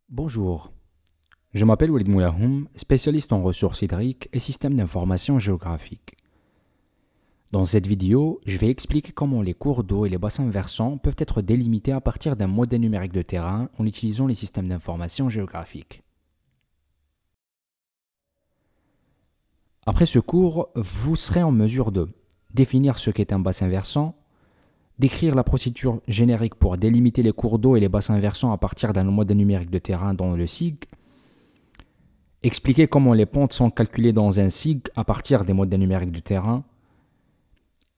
Bonjour, je m'appelle Walid Moulahoum, spécialiste en ressources hydriques et systèmes d'information géographique. Dans cette vidéo, je vais expliquer comment les cours d'eau et les bassins versants peuvent être délimités à partir d'un modèle numérique de terrain en utilisant les systèmes d'information géographique. Après ce cours, vous serez en mesure de définir ce qu'est un bassin versant, décrire la procédure générique pour délimiter les cours d'eau et les bassins versants à partir d'un modèle numérique de terrain dans le SIG, expliquer comment les pentes sont calculées dans un SIG à partir des modèles numériques de terrain,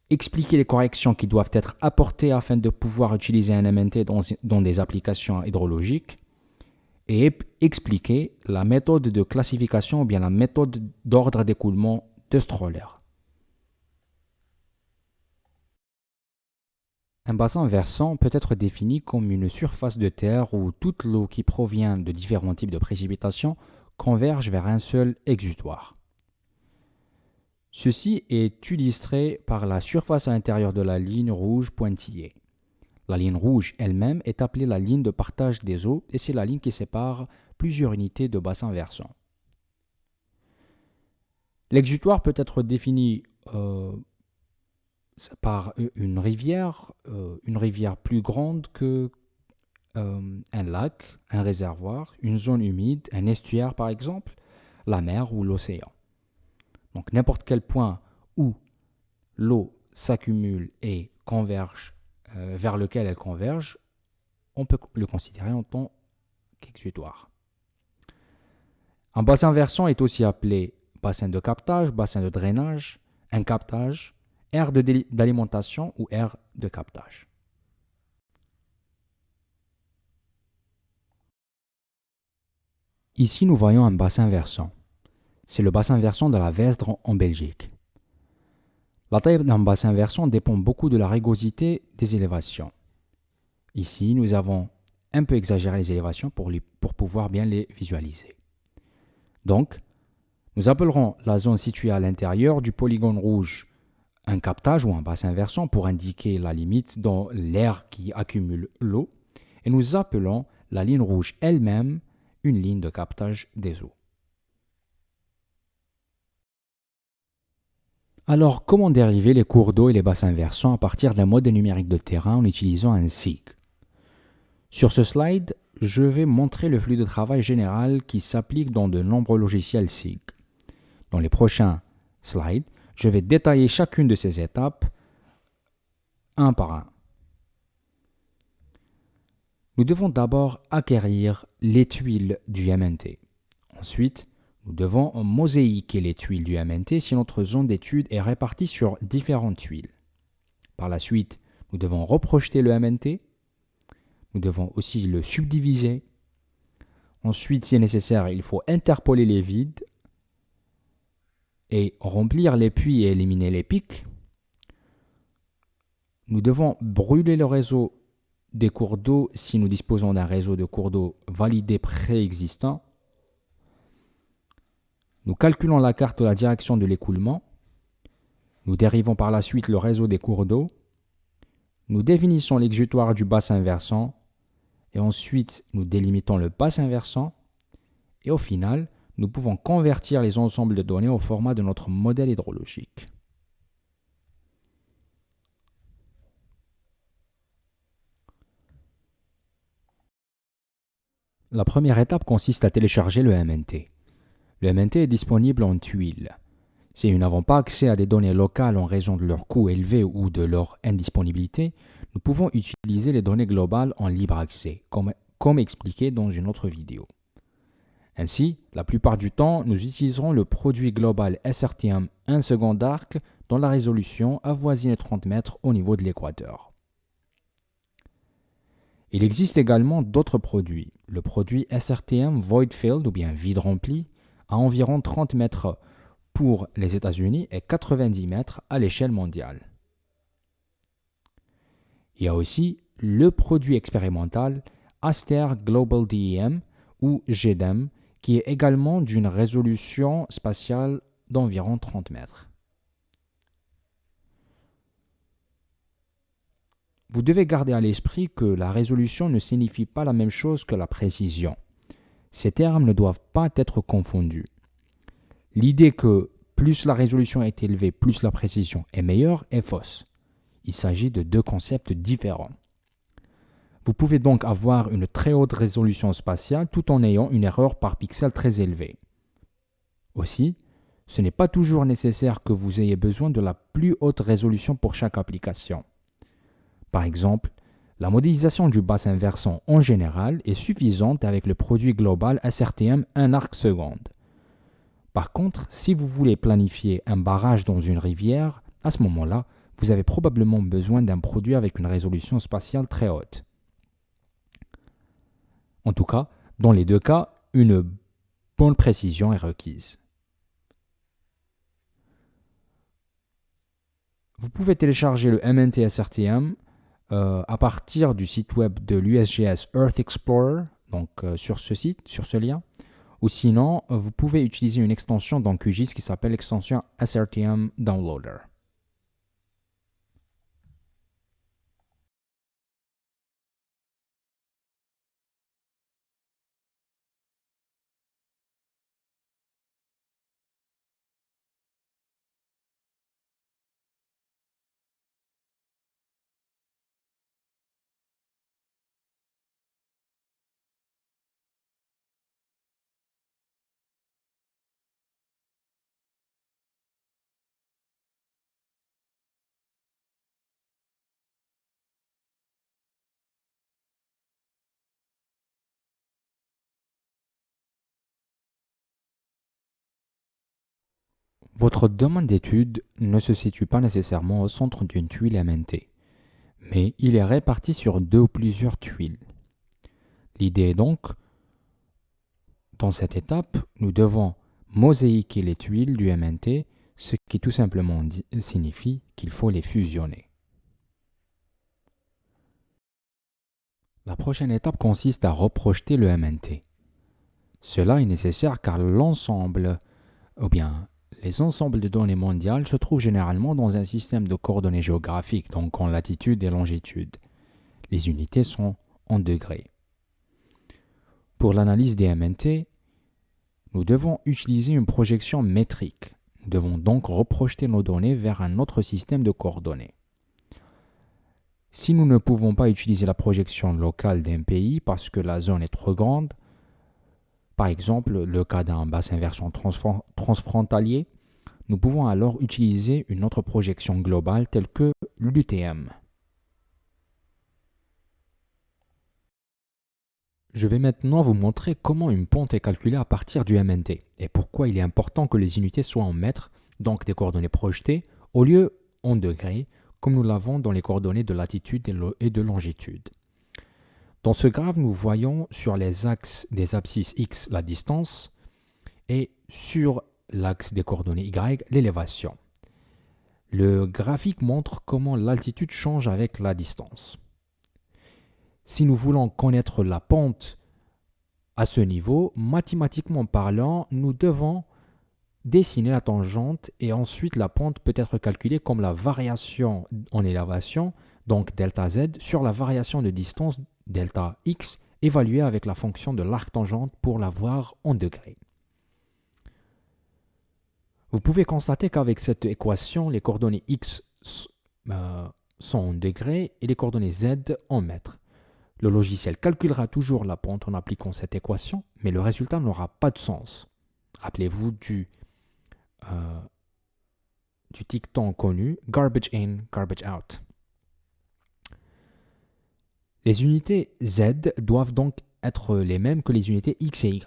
expliquer les corrections qui doivent être apportées afin de pouvoir utiliser un MNT dans des applications hydrologiques, et expliquer la méthode de classification ou bien la méthode d'ordre d'écoulement de Stroller. Un bassin versant peut être défini comme une surface de terre où toute l'eau qui provient de différents types de précipitations converge vers un seul exutoire. Ceci est illustré par la surface à l'intérieur de la ligne rouge pointillée. La ligne rouge elle-même est appelée la ligne de partage des eaux et c'est la ligne qui sépare plusieurs unités de bassin versant. L'exutoire peut être défini par une rivière plus grande que un lac, un réservoir, une zone humide, un estuaire par exemple, la mer ou l'océan. Donc n'importe quel point où l'eau s'accumule et converge vers lequel elle converge, on peut le considérer en tant qu'exutoire. Un bassin versant est aussi appelé bassin de captage, bassin de drainage, un captage, aire d'alimentation ou aire de captage. Ici, nous voyons un bassin versant. C'est le bassin versant de la Vesdre en Belgique. La taille d'un bassin versant dépend beaucoup de la rugosité des élévations. Ici, nous avons un peu exagéré les élévations pour pouvoir bien les visualiser. Donc, nous appellerons la zone située à l'intérieur du polygone rouge un captage ou un bassin versant pour indiquer la limite dans l'air qui accumule l'eau, et nous appelons la ligne rouge elle-même une ligne de captage des eaux. Alors, comment dériver les cours d'eau et les bassins versants à partir d'un modèle numérique de terrain en utilisant un SIG? Sur ce slide, je vais montrer le flux de travail général qui s'applique dans de nombreux logiciels SIG. Dans les prochains slides, je vais détailler chacune de ces étapes un par un. Nous devons d'abord acquérir les tuiles du MNT. Ensuite, nous devons mosaïquer les tuiles du MNT si notre zone d'étude est répartie sur différentes tuiles. Par la suite, nous devons reprojeter le MNT. Nous devons aussi le subdiviser. Ensuite, si nécessaire, il faut interpoler les vides et remplir les puits et éliminer les pics. Nous devons brûler le réseau des cours d'eau si nous disposons d'un réseau de cours d'eau validé préexistant. Nous calculons la carte de la direction de l'écoulement. Nous dérivons par la suite le réseau des cours d'eau. Nous définissons l'exutoire du bassin versant. Et ensuite, nous délimitons le bassin versant. Et au final, nous pouvons convertir les ensembles de données au format de notre modèle hydrologique. La première étape consiste à télécharger le MNT. Le MNT est disponible en tuiles. Si nous n'avons pas accès à des données locales en raison de leur coût élevé ou de leur indisponibilité, nous pouvons utiliser les données globales en libre accès, comme expliqué dans une autre vidéo. Ainsi, la plupart du temps, nous utiliserons le produit global SRTM 1 second arc dont la résolution avoisine 30 mètres au niveau de l'équateur. Il existe également d'autres produits. Le produit SRTM Void Filled ou bien vide rempli à environ 30 mètres pour les États-Unis et 90 mètres à l'échelle mondiale. Il y a aussi le produit expérimental Aster Global DEM ou GDEM qui est également d'une résolution spatiale d'environ 30 mètres. Vous devez garder à l'esprit que la résolution ne signifie pas la même chose que la précision. Ces termes ne doivent pas être confondus. L'idée que plus la résolution est élevée, plus la précision est meilleure est fausse. Il s'agit de deux concepts différents. Vous pouvez donc avoir une très haute résolution spatiale tout en ayant une erreur par pixel très élevée. Aussi, ce n'est pas toujours nécessaire que vous ayez besoin de la plus haute résolution pour chaque application. Par exemple, la modélisation du bassin versant en général est suffisante avec le produit global SRTM 1 arc seconde. Par contre, si vous voulez planifier un barrage dans une rivière, à ce moment-là, vous avez probablement besoin d'un produit avec une résolution spatiale très haute. En tout cas, dans les deux cas, une bonne précision est requise. Vous pouvez télécharger le MNT SRTM à partir du site web de l'USGS Earth Explorer, donc sur ce site, sur ce lien. Ou sinon, vous pouvez utiliser une extension dans QGIS qui s'appelle l'extension SRTM Downloader. Votre demande d'étude ne se situe pas nécessairement au centre d'une tuile MNT, mais il est réparti sur deux ou plusieurs tuiles. L'idée est donc, dans cette étape, nous devons mosaïquer les tuiles du MNT, ce qui tout simplement signifie qu'il faut les fusionner. La prochaine étape consiste à reprojeter le MNT. Cela est nécessaire car l'ensemble, ou bien les ensembles de données mondiales se trouvent généralement dans un système de coordonnées géographiques, donc en latitude et longitude. Les unités sont en degrés. Pour l'analyse des MNT, nous devons utiliser une projection métrique. Nous devons donc reprojeter nos données vers un autre système de coordonnées. Si nous ne pouvons pas utiliser la projection locale d'un pays parce que la zone est trop grande, par exemple le cas d'un bassin versant transfrontalier, nous pouvons alors utiliser une autre projection globale telle que l'UTM. Je vais maintenant vous montrer comment une pente est calculée à partir du MNT et pourquoi il est important que les unités soient en mètres, donc des coordonnées projetées, au lieu en degrés, comme nous l'avons dans les coordonnées de latitude et de longitude. Dans ce graphe, nous voyons sur les axes des abscisses X la distance et sur l'axe des coordonnées Y l'élévation. Le graphique montre comment l'altitude change avec la distance. Si nous voulons connaître la pente à ce niveau, mathématiquement parlant, nous devons dessiner la tangente et ensuite la pente peut être calculée comme la variation en élévation, donc delta z, sur la variation de distance delta x, évaluée avec la fonction de l'arc tangente pour l'avoir en degrés. Vous pouvez constater qu'avec cette équation, les coordonnées x sont en degrés et les coordonnées z en mètres. Le logiciel calculera toujours la pente en appliquant cette équation, mais le résultat n'aura pas de sens. Rappelez-vous du dicton connu, garbage in, garbage out. Les unités z doivent donc être les mêmes que les unités x et y.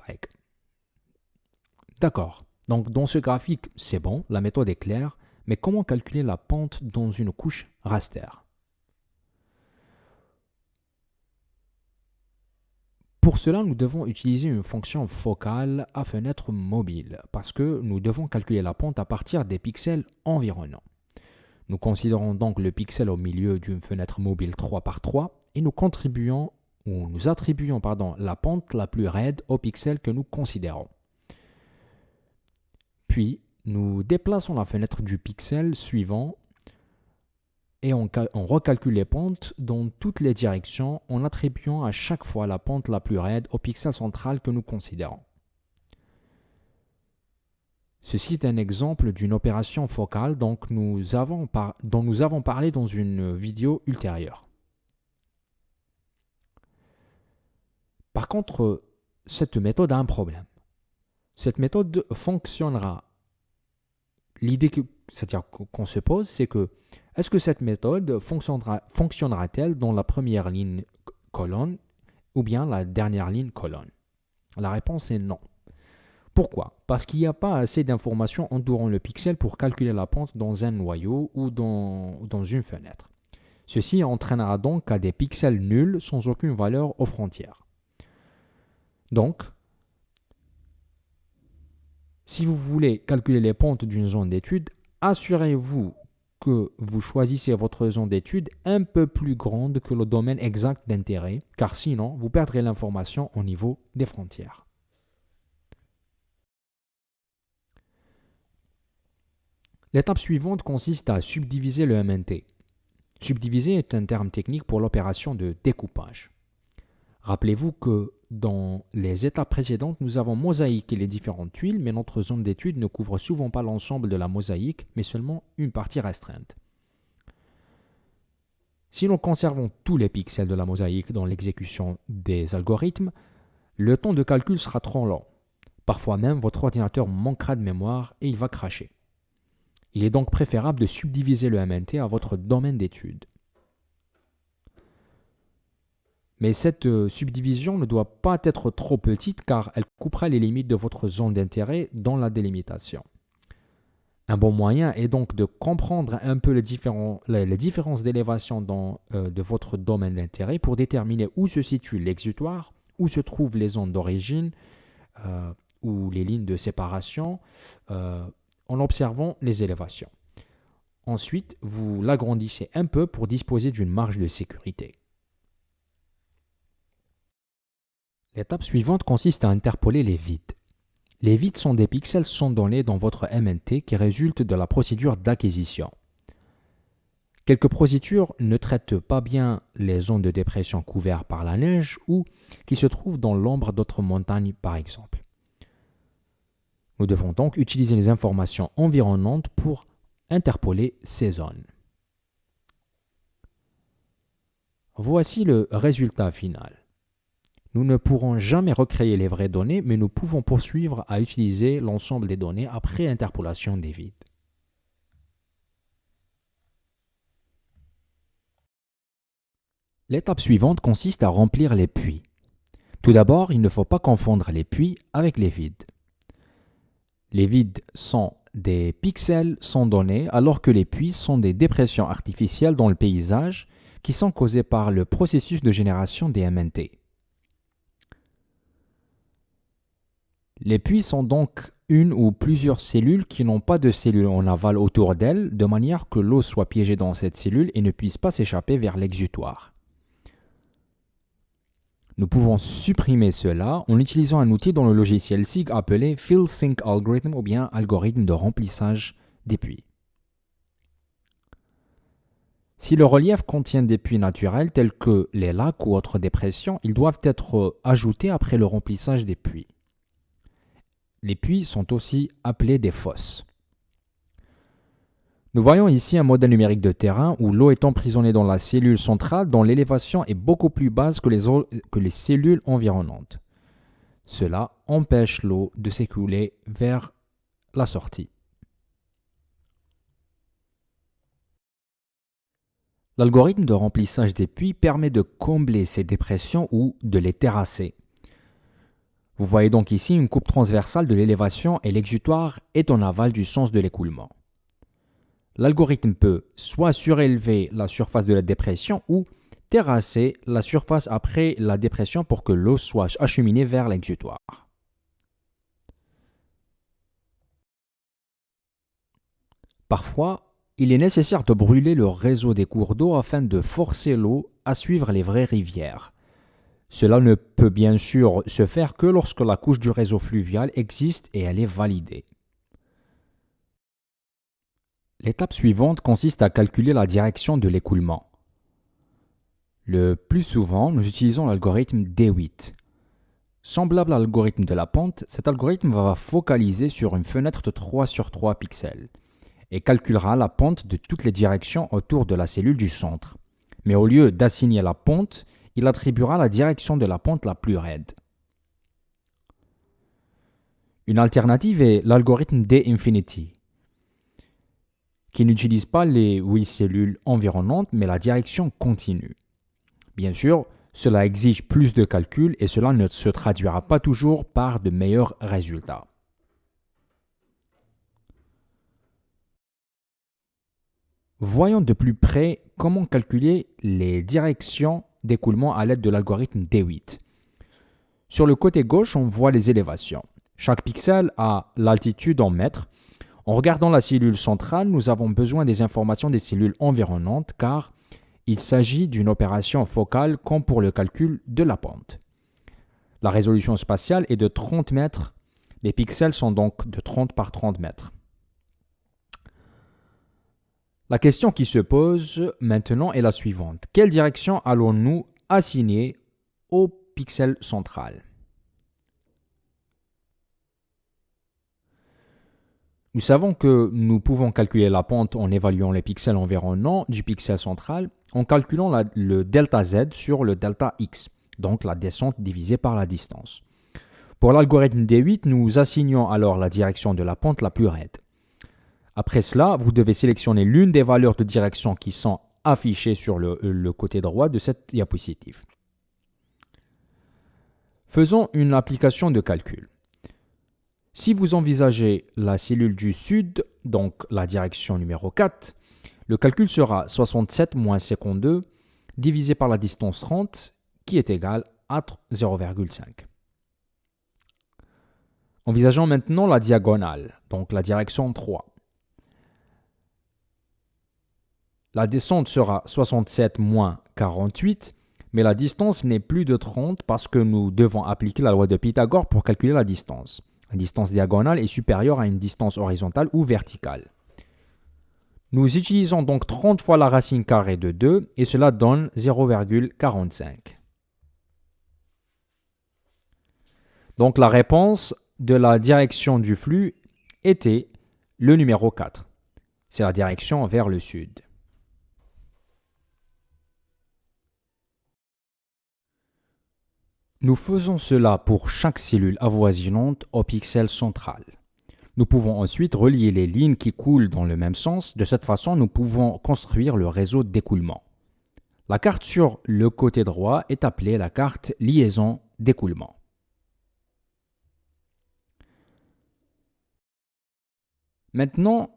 D'accord, donc dans ce graphique, c'est bon, la méthode est claire, mais comment calculer la pente dans une couche raster? Pour cela, nous devons utiliser une fonction focale à fenêtre mobile, parce que nous devons calculer la pente à partir des pixels environnants. Nous considérons donc le pixel au milieu d'une fenêtre mobile 3 par 3 et nous attribuons la pente la plus raide au pixel que nous considérons. Puis, nous déplaçons la fenêtre du pixel suivant et on recalcule les pentes dans toutes les directions en attribuant à chaque fois la pente la plus raide au pixel central que nous considérons. Ceci est un exemple d'une opération focale dont nous avons parlé dans une vidéo ultérieure. Par contre, cette méthode a un problème. Cette méthode fonctionnera. L'idée qu'on se pose, c'est que est-ce que cette méthode fonctionnera-t-elle dans la première ligne colonne ou bien la dernière ligne colonne? La réponse est non. Pourquoi? Parce qu'il n'y a pas assez d'informations entourant le pixel pour calculer la pente dans un noyau ou dans une fenêtre. Ceci entraînera donc à des pixels nuls sans aucune valeur aux frontières. Donc, si vous voulez calculer les pentes d'une zone d'étude, assurez-vous que vous choisissez votre zone d'étude un peu plus grande que le domaine exact d'intérêt, car sinon, vous perdrez l'information au niveau des frontières. L'étape suivante consiste à subdiviser le MNT. Subdiviser est un terme technique pour l'opération de découpage. Rappelez-vous que dans les étapes précédentes, nous avons mosaïqué les différentes tuiles, mais notre zone d'étude ne couvre souvent pas l'ensemble de la mosaïque, mais seulement une partie restreinte. Si nous conservons tous les pixels de la mosaïque dans l'exécution des algorithmes, le temps de calcul sera trop long. Parfois même, votre ordinateur manquera de mémoire et il va cracher. Il est donc préférable de subdiviser le MNT à votre domaine d'étude. Mais cette subdivision ne doit pas être trop petite car elle coupera les limites de votre zone d'intérêt dans la délimitation. Un bon moyen est donc de comprendre un peu les différences d'élévation de votre domaine d'intérêt pour déterminer où se situe l'exutoire, où se trouvent les zones d'origine ou les lignes de séparation en observant les élévations. Ensuite, vous l'agrandissez un peu pour disposer d'une marge de sécurité. L'étape suivante consiste à interpoler les vides. Les vides sont des pixels sans données dans votre MNT qui résultent de la procédure d'acquisition. Quelques procédures ne traitent pas bien les zones de dépression couvertes par la neige ou qui se trouvent dans l'ombre d'autres montagnes par exemple. Nous devons donc utiliser les informations environnantes pour interpoler ces zones. Voici le résultat final. Nous ne pourrons jamais recréer les vraies données, mais nous pouvons poursuivre à utiliser l'ensemble des données après interpolation des vides. L'étape suivante consiste à remplir les puits. Tout d'abord, il ne faut pas confondre les puits avec les vides. Les vides sont des pixels sans données, alors que les puits sont des dépressions artificielles dans le paysage qui sont causées par le processus de génération des MNT. Les puits sont donc une ou plusieurs cellules qui n'ont pas de cellules en aval autour d'elles, de manière que l'eau soit piégée dans cette cellule et ne puisse pas s'échapper vers l'exutoire. Nous pouvons supprimer cela en utilisant un outil dans le logiciel SIG appelé Fill Sync Algorithm ou bien algorithme de remplissage des puits. Si le relief contient des puits naturels tels que les lacs ou autres dépressions, ils doivent être ajoutés après le remplissage des puits. Les puits sont aussi appelés des fosses. Nous voyons ici un modèle numérique de terrain où l'eau est emprisonnée dans la cellule centrale dont l'élévation est beaucoup plus basse que les cellules environnantes. Cela empêche l'eau de s'écouler vers la sortie. L'algorithme de remplissage des puits permet de combler ces dépressions ou de les terrasser. Vous voyez donc ici une coupe transversale de l'élévation et l'exutoire est en aval du sens de l'écoulement. L'algorithme peut soit surélever la surface de la dépression ou terrasser la surface après la dépression pour que l'eau soit acheminée vers l'exutoire. Parfois, il est nécessaire de brûler le réseau des cours d'eau afin de forcer l'eau à suivre les vraies rivières. Cela ne peut bien sûr se faire que lorsque la couche du réseau fluvial existe et elle est validée. L'étape suivante consiste à calculer la direction de l'écoulement. Le plus souvent, nous utilisons l'algorithme D8. Semblable à l'algorithme de la pente, cet algorithme va focaliser sur une fenêtre de 3 sur 3 pixels et calculera la pente de toutes les directions autour de la cellule du centre. Mais au lieu d'assigner la pente, il attribuera la direction de la pente la plus raide. Une alternative est l'algorithme D-infinity, qui n'utilise pas les 8 cellules environnantes, mais la direction continue. Bien sûr, cela exige plus de calculs et cela ne se traduira pas toujours par de meilleurs résultats. Voyons de plus près comment calculer les directions d'écoulement à l'aide de l'algorithme D8. Sur le côté gauche, on voit les élévations. Chaque pixel a l'altitude en mètres. En regardant la cellule centrale, nous avons besoin des informations des cellules environnantes car il s'agit d'une opération focale comme pour le calcul de la pente. La résolution spatiale est de 30 mètres. Les pixels sont donc de 30 par 30 mètres. La question qui se pose maintenant est la suivante. Quelle direction allons-nous assigner au pixel central? Nous savons que nous pouvons calculer la pente en évaluant les pixels environnants du pixel central en calculant le delta z sur le delta x, donc la descente divisée par la distance. Pour l'algorithme D8, nous assignons alors la direction de la pente la plus raide. Après cela, vous devez sélectionner l'une des valeurs de direction qui sont affichées sur le côté droit de cette diapositive. Faisons une application de calcul. Si vous envisagez la cellule du sud, donc la direction numéro 4, le calcul sera 67 moins 52 divisé par la distance 30 qui est égale à 0,5. Envisageons maintenant la diagonale, donc la direction 3. La descente sera 67 moins 48, mais la distance n'est plus de 30 parce que nous devons appliquer la loi de Pythagore pour calculer la distance. La distance diagonale est supérieure à une distance horizontale ou verticale. Nous utilisons donc 30 fois la racine carrée de 2 et cela donne 0,45. Donc la réponse de la direction du flux était le numéro 4. C'est la direction vers le sud. Nous faisons cela pour chaque cellule avoisinante au pixel central. Nous pouvons ensuite relier les lignes qui coulent dans le même sens. De cette façon, nous pouvons construire le réseau d'écoulement. La carte sur le côté droit est appelée la carte liaison d'écoulement. Maintenant,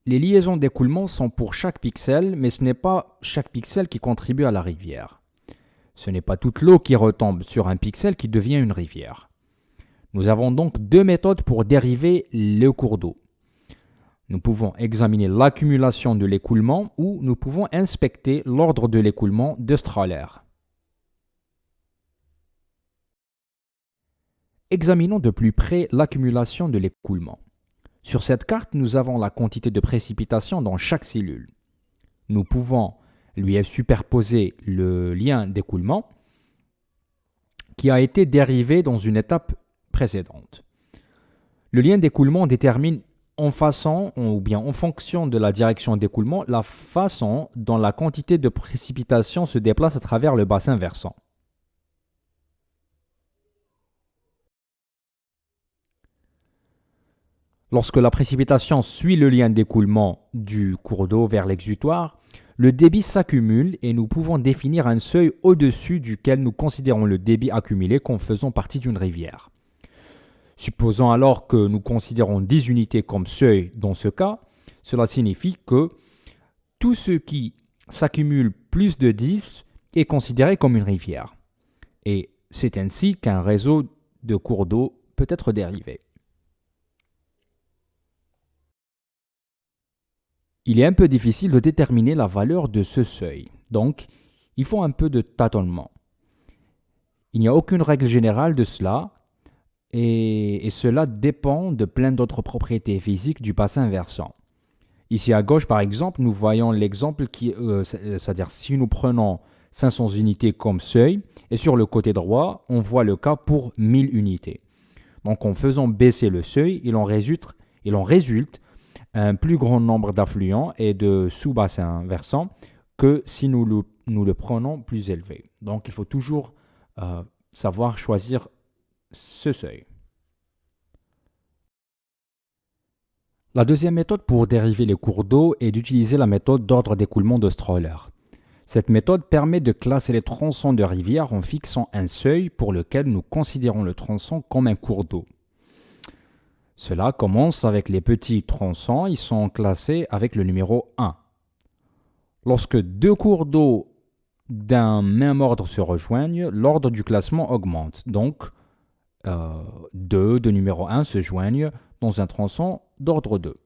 les liaisons d'écoulement sont pour chaque pixel, mais ce n'est pas chaque pixel qui contribue à la rivière. Ce n'est pas toute l'eau qui retombe sur un pixel qui devient une rivière. Nous avons donc deux méthodes pour dériver le cours d'eau. Nous pouvons examiner l'accumulation de l'écoulement ou nous pouvons inspecter l'ordre de l'écoulement de Strahler. Examinons de plus près l'accumulation de l'écoulement. Sur cette carte, nous avons la quantité de précipitation dans chaque cellule. Nous pouvons lui superposer le lien d'écoulement qui a été dérivé dans une étape précédente. Le lien d'écoulement détermine en fonction de la direction d'écoulement, la façon dont la quantité de précipitation se déplace à travers le bassin versant. Lorsque la précipitation suit le lien d'écoulement du cours d'eau vers l'exutoire, le débit s'accumule et nous pouvons définir un seuil au-dessus duquel nous considérons le débit accumulé comme faisant partie d'une rivière. Supposons alors que nous considérons 10 unités comme seuil dans ce cas, cela signifie que tout ce qui s'accumule plus de 10 est considéré comme une rivière. Et c'est ainsi qu'un réseau de cours d'eau peut être dérivé. Il est un peu difficile de déterminer la valeur de ce seuil, donc il faut un peu de tâtonnement. Il n'y a aucune règle générale de cela et cela dépend de plein d'autres propriétés physiques du bassin versant. Ici à gauche, par exemple, nous voyons l'exemple c'est-à-dire si nous prenons 500 unités comme seuil, et sur le côté droit, on voit le cas pour 1000 unités. Donc en faisant baisser le seuil, il en résulte un plus grand nombre d'affluents et de sous-bassins versants que si nous le prenons plus élevé. Donc il faut toujours savoir choisir ce seuil. La deuxième méthode pour dériver les cours d'eau est d'utiliser la méthode d'ordre d'écoulement de Stroller. Cette méthode permet de classer les tronçons de rivière en fixant un seuil pour lequel nous considérons le tronçon comme un cours d'eau. Cela commence avec les petits tronçons, ils sont classés avec le numéro 1. Lorsque deux cours d'eau d'un même ordre se rejoignent, l'ordre du classement augmente. Donc, deux de numéro 1 se joignent dans un tronçon d'ordre 2.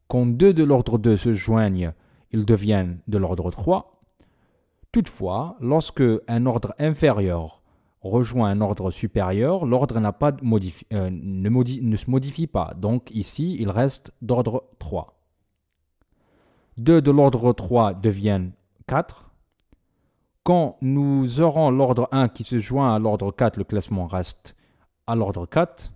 Quand deux de l'ordre 2 se joignent, ils deviennent de l'ordre 3. Toutefois, lorsque un ordre inférieur rejoint un ordre supérieur, l'ordre ne se modifie pas. Donc ici, il reste d'ordre 3. 2 de l'ordre 3 deviennent 4. Quand nous aurons l'ordre 1 qui se joint à l'ordre 4, le classement reste à l'ordre 4.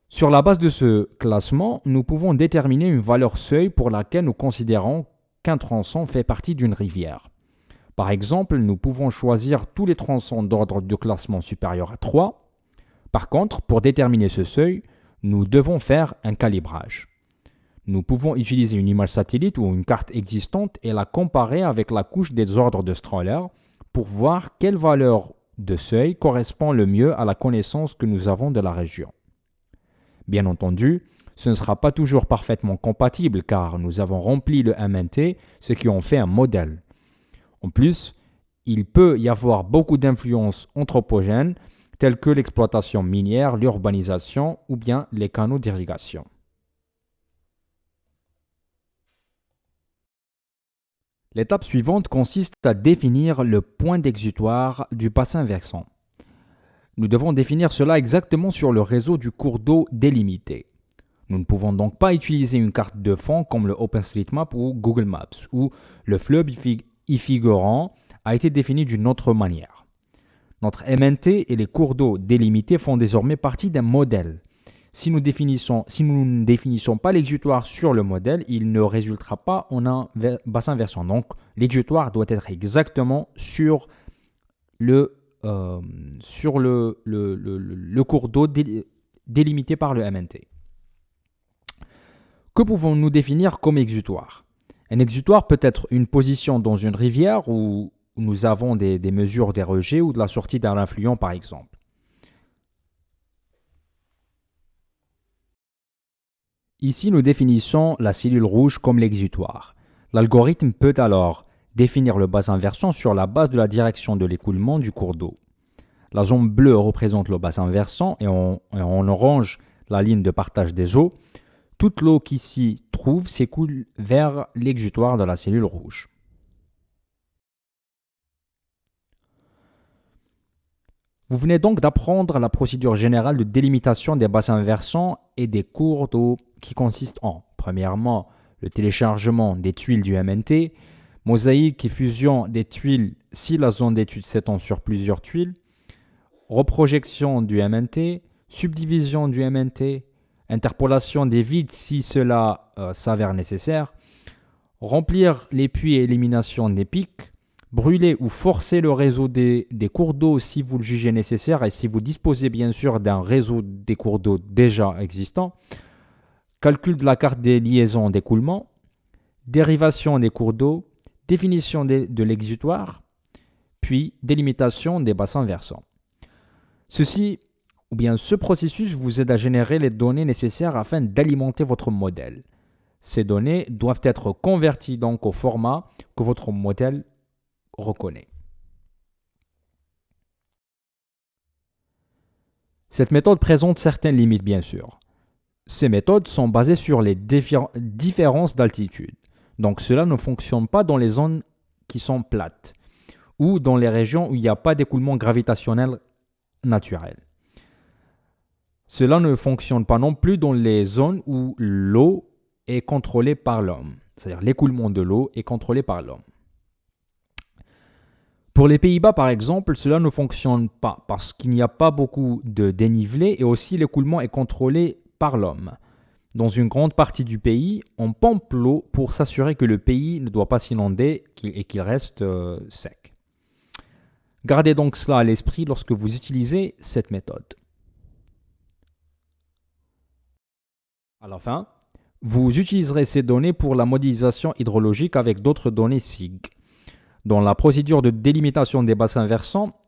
Sur la base de ce classement, nous pouvons déterminer une valeur seuil pour laquelle nous considérons qu'un tronçon fait partie d'une rivière. Par exemple, nous pouvons choisir tous les tronçons d'ordre de classement supérieur à 3. Par contre, pour déterminer ce seuil, nous devons faire un calibrage. Nous pouvons utiliser une image satellite ou une carte existante et la comparer avec la couche des ordres de Stroller pour voir quelle valeur de seuil correspond le mieux à la connaissance que nous avons de la région. Bien entendu, ce ne sera pas toujours parfaitement compatible car nous avons rempli le MNT, ce qui en fait un modèle. En plus, il peut y avoir beaucoup d'influences anthropogènes telles que l'exploitation minière, l'urbanisation ou bien les canaux d'irrigation. L'étape suivante consiste à définir le point d'exutoire du bassin versant. Nous devons définir cela exactement sur le réseau du cours d'eau délimité. Nous ne pouvons donc pas utiliser une carte de fond comme le OpenStreetMap ou Google Maps, où le fleuve y figurant a été défini d'une autre manière. Notre MNT et les cours d'eau délimités font désormais partie d'un modèle. Si nous ne définissons pas l'exutoire sur le modèle, il ne résultera pas en un bassin versant. Donc, l'exutoire doit être exactement sur le cours d'eau délimité par le MNT. Que pouvons-nous définir comme exutoire? Un exutoire peut être une position dans une rivière où nous avons des mesures des rejets ou de la sortie d'un affluent par exemple. Ici, nous définissons la cellule rouge comme l'exutoire. L'algorithme peut alors définir le bassin versant sur la base de la direction de l'écoulement du cours d'eau. La zone bleue représente le bassin versant et en orange la ligne de partage des eaux. Toute l'eau qui s'y trouve s'écoule vers l'exutoire de la cellule rouge. Vous venez donc d'apprendre la procédure générale de délimitation des bassins versants et des cours d'eau qui consiste en, premièrement, le téléchargement des tuiles du MNT, mosaïque et fusion des tuiles si la zone d'étude s'étend sur plusieurs tuiles, reprojection du MNT, subdivision du MNT, interpolation des vides si cela s'avère nécessaire, remplir les puits et élimination des pics, brûler ou forcer le réseau des cours d'eau si vous le jugez nécessaire et si vous disposez bien sûr d'un réseau des cours d'eau déjà existant, calcul de la carte des liaisons d'écoulement, dérivation des cours d'eau, définition de l'exutoire, puis délimitation des bassins versants. Ce processus vous aide à générer les données nécessaires afin d'alimenter votre modèle. Ces données doivent être converties donc au format que votre modèle reconnaît. Cette méthode présente certaines limites bien sûr. Ces méthodes sont basées sur les différences d'altitude. Donc cela ne fonctionne pas dans les zones qui sont plates ou dans les régions où il n'y a pas d'écoulement gravitationnel naturel. Cela ne fonctionne pas non plus dans les zones où l'eau est contrôlée par l'homme, c'est-à-dire l'écoulement de l'eau est contrôlé par l'homme. Pour les Pays-Bas, par exemple, cela ne fonctionne pas parce qu'il n'y a pas beaucoup de dénivelé et aussi l'écoulement est contrôlé par l'homme. Dans une grande partie du pays, on pompe l'eau pour s'assurer que le pays ne doit pas s'inonder et qu'il reste sec. Gardez donc cela à l'esprit lorsque vous utilisez cette méthode. À la fin, vous utiliserez ces données pour la modélisation hydrologique avec d'autres données SIG. Dans la procédure de délimitation des bassins versants,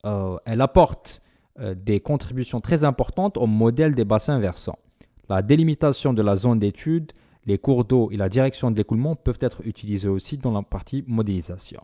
elle apporte des contributions très importantes au modèle des bassins versants. La délimitation de la zone d'étude, les cours d'eau et la direction de l'écoulement peuvent être utilisés aussi dans la partie modélisation.